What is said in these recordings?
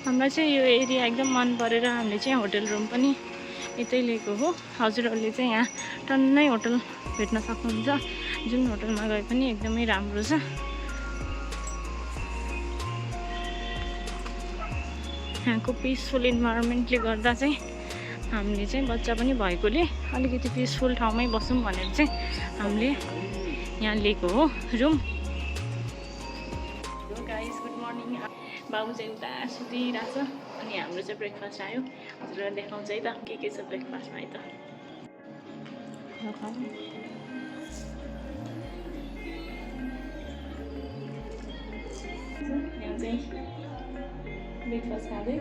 हामीलाई चाहिँ यो एरिया एकदम मन परेर हामीले चाहिँ होटल रुम पनि यतै लिएको हो। हजुरहरूले चाहिँ यहाँ टन्नै होटल भेट्न सक्नुहुन्छ। जुन होटलमा गए पनि एकदमै राम्रो छ। यहाँको पिसफुल इन्भाइरोमेन्टले गर्दा चाहिँ हामीले चाहिँ बच्चा पनि भएकोले अलिकति पिसफुल ठाउँमै बसौँ भनेर चाहिँ हामीले यहाँ लिएको हो रुम। Guys good morning. बाबु चाहिँ उता सुतिरहेको छ अनि हाम्रो चाहिँ ब्रेकफास्ट आयो। हजुरलाई देखाउँछ है त के छ ब्रेकफास्टमा है त। यहाँ चाहिँ ब्रेकफास्ट खाँदै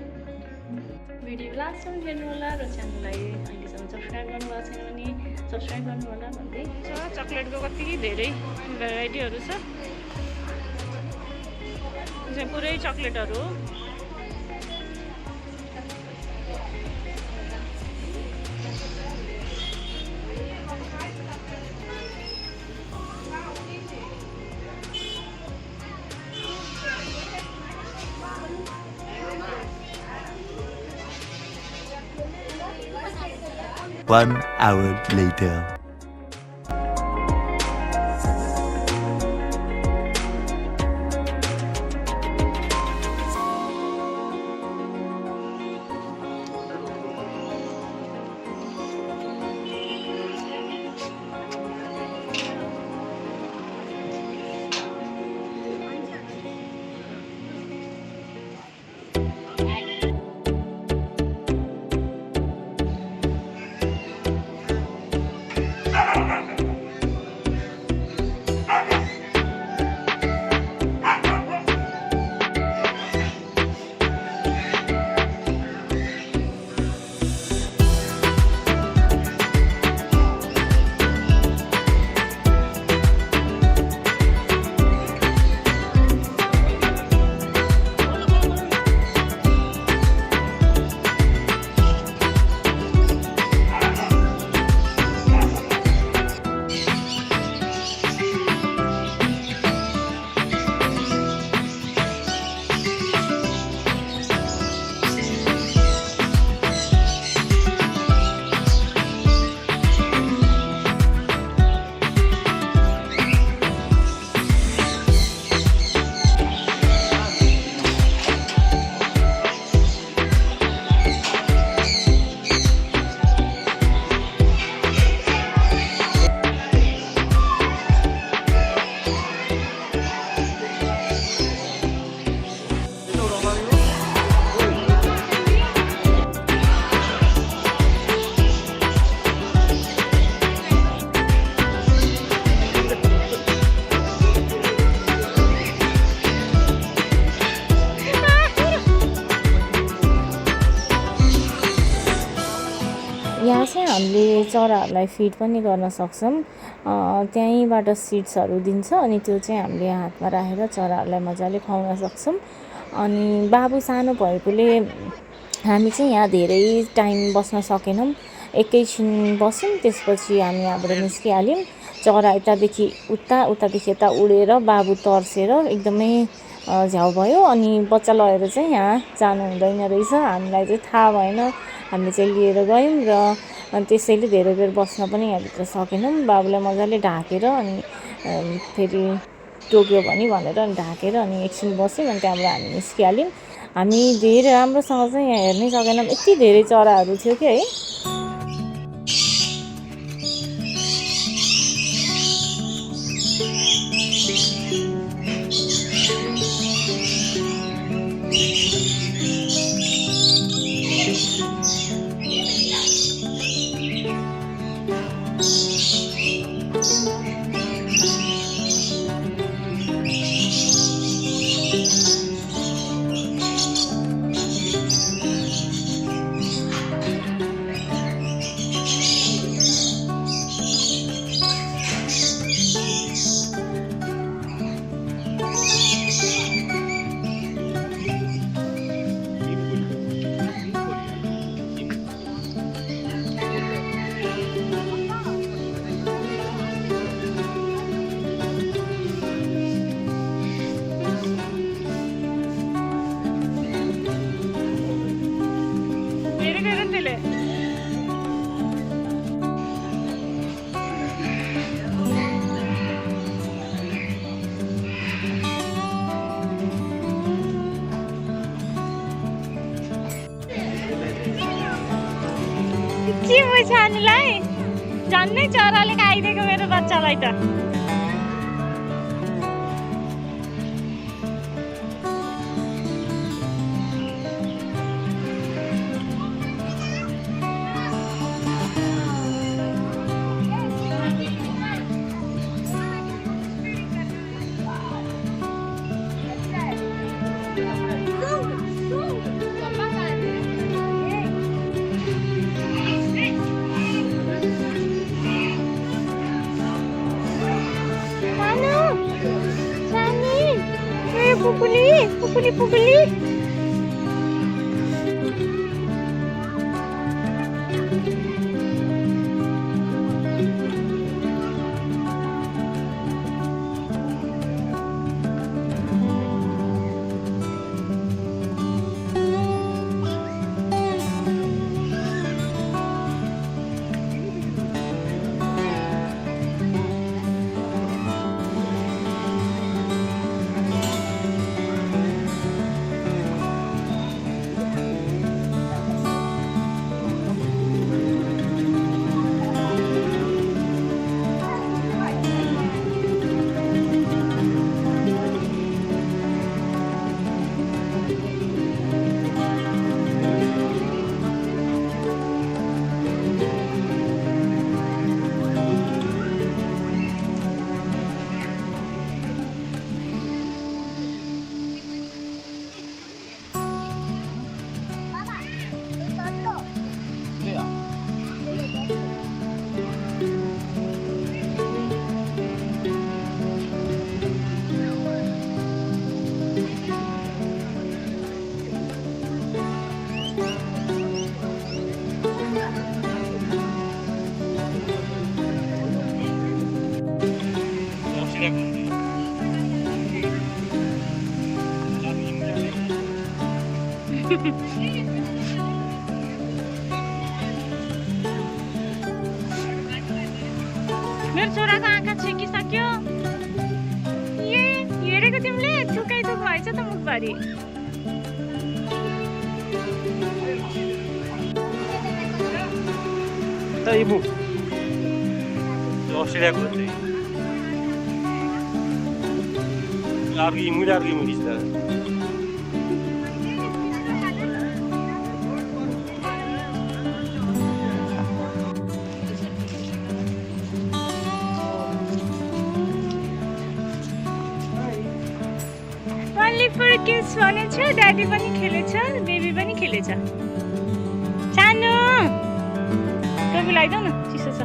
भिडियो लास्टसम्म हेर्नु होला र च्यानललाई अहिलेसम्म सब्सक्राइब गर्नुभएको छैन भने सब्सक्राइब गर्नु होला भन्दै छ। चक्लेटको कति धेरै भेराइटीहरू छ। चाहिँ पुरै चक्लेटहरू हो। One hour later. यहाँ चाहिँ हामीले चराहरूलाई फिड पनि गर्न सक्छौँ। त्यहीँबाट सिड्सहरू दिन्छ अनि त्यो चाहिँ हामीले हातमा राखेर चराहरूलाई मजाले खुवाउन सक्छौँ। अनि बाबु सानो भएकोले हामी चाहिँ यहाँ धेरै टाइम बस्न सकेनौँ। एकैछिन बस्यौँ, त्यसपछि हामी यहाँबाट निस्किहाल्यौँ। चरा यतादेखि उता उतादेखि यता उडेर बाबु तर्सेर एकदमै झ्याउ भयो। अनि बच्चा लगेर चाहिँ यहाँ जानु हुँदैन रहेछ। हामीलाई चाहिँ थाहा भएन, हामीले चाहिँ लिएर गयौँ र त्यसैले धेरै बेर बस्न पनि यहाँभित्र सकेनौँ। बाबुलाई मजाले ढाकेर अनि फेरि टोक्यो भनेर अनि ढाकेर अनि एकछिन बस्यौँ अनि त्यहाँबाट हामी निस्किहाल्यौँ। हामी धेरै राम्रोसँग चाहिँ यहाँ हेर्नै सकेनौँ, यति धेरै चराहरू थियो कि है। के भयो छानुलाई झन्नै चराले खाइदिएको मेरो बच्चालाई त Pupuli. मेरो छोराको आँखा छेकिसक्यो हेरेको तिमीले थुकाइ थुक भएछ त मुखभरि त इबु अस्ट्रेलियाको चाहिँ अर्को इमुली छ फर्किस भनेछ ड्याडी पनि खेलेछ बेबी पनि खेलेछ सानो टोपी लगाइदेऊ न चिसो छ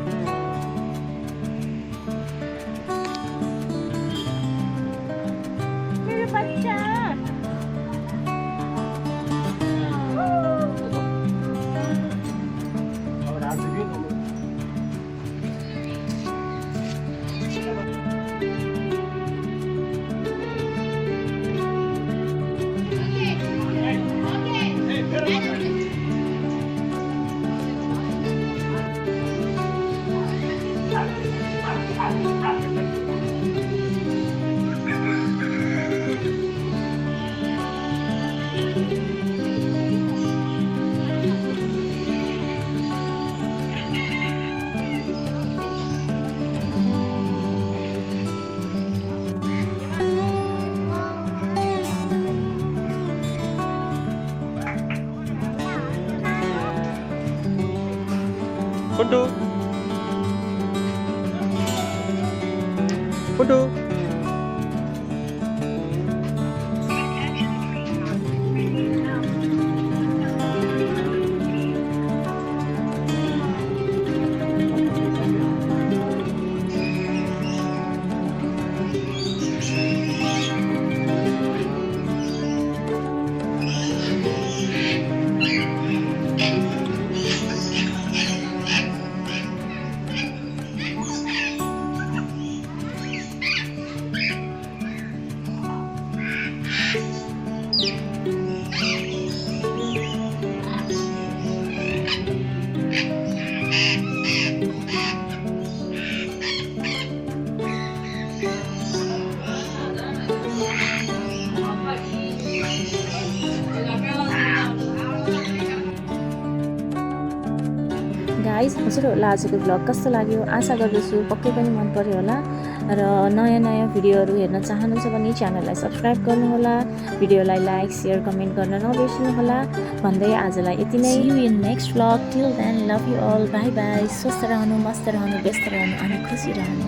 मेरो बच्चा Pundu. गाइस हजुरहरूलाई आजको भ्लग कस्तो लाग्यो आशा गर्दछु पक्कै पनि मन पर्यो होला र नयाँ नयाँ भिडियोहरू हेर्न चाहनुहुन्छ भने च्यानललाई सब्स्क्राइब गर्नुहोला भिडियोलाई लाइक सेयर कमेन्ट गर्न नबिर्सनुहोला भन्दै आजलाई यति नै see you in next vlog till then love you all bye bye स्वस्थ रहनु मस्त रहनु व्यस्त रहनु अनि खुसी रहनु